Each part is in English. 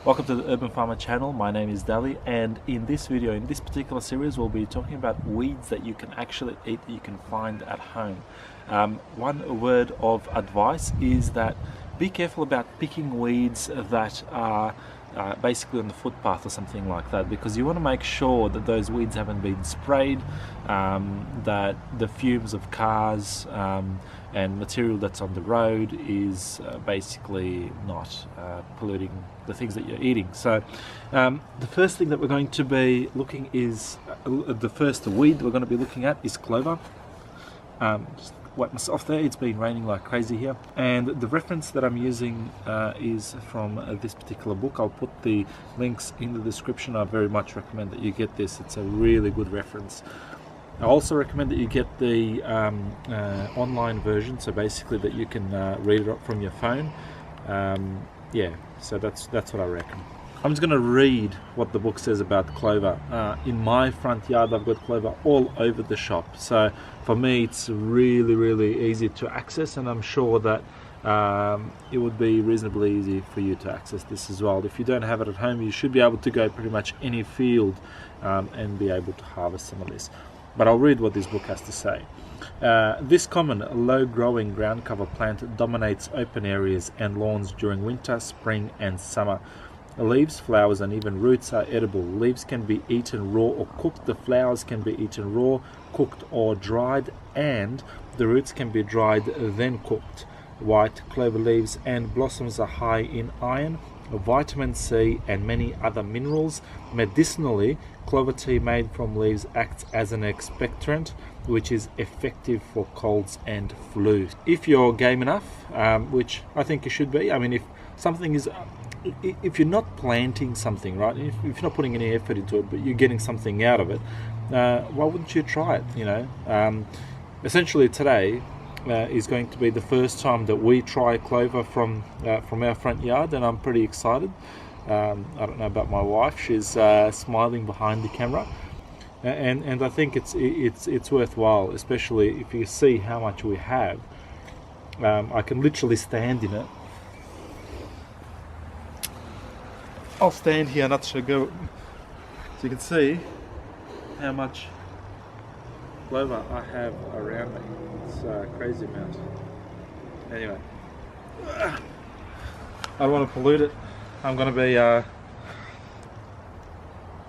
Welcome to the Urban Farmer channel. My name is Dali, and in this video, in this particular series, we'll be talking about weeds that you can actually eat, that you can find at home. One word of advice is that be careful about picking weeds that are basically on the footpath or something like that, because you want to make sure that those weeds haven't been sprayed, that the fumes of cars and material that's on the road is basically not polluting the things that you're eating. So the first thing that we're going to be looking is the first weed we're going to be looking at is clover. Just wipe myself there, it's been raining like crazy here, and the reference that I'm using is from this particular book. I'll put the links in the description. I very much recommend that you get this. It's a really good reference. I also recommend that you get the online version, so basically that you can read it up from your phone. Yeah, so that's what I reckon. I'm just going to read what the book says about clover. In my front yard, I've got clover all over the shop. So for me, it's really easy to access, and I'm sure that it would be reasonably easy for you to access this as well. If you don't have it at home, you should be able to go pretty much any field and be able to harvest some of this. But I'll read what this book has to say. This common low-growing ground cover plant dominates open areas and lawns during winter, spring and summer. Leaves, flowers and even roots are edible. Leaves can be eaten raw or cooked. The flowers can be eaten raw, cooked or dried, and the roots can be dried then cooked. White clover leaves and blossoms are high in iron, vitamin C and many other minerals. Medicinally, clover tea made from leaves acts as an expectorant, which is effective for colds and flu. If you're game enough, which I think you should be, I mean, if something is, if you're not planting something, right, if you're not putting any effort into it, but you're getting something out of it, why wouldn't you try it? You know, essentially today is going to be the first time that we try clover from our front yard, and I'm pretty excited. I don't know about my wife; she's smiling behind the camera, and I think it's worthwhile, especially if you see how much we have. I can literally stand in it. I'll stand here, not to go, so you can see how much clover I have around me. It's a crazy amount. Anyway, I don't want to pollute it. I'm going to be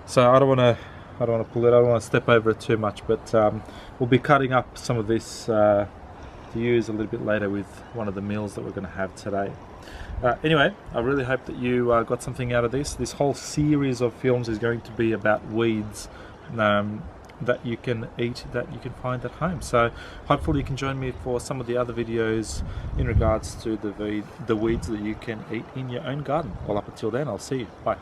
so I don't want to pollute. I don't want to step over it too much, but we'll be cutting up some of this to use a little bit later with one of the meals that we're going to have today. Anyway, I really hope that you got something out of this. This whole series of films is going to be about weeds that you can eat, that you can find at home. So hopefully you can join me for some of the other videos in regards to the weeds that you can eat in your own garden. Well, up until then, I'll see you. Bye.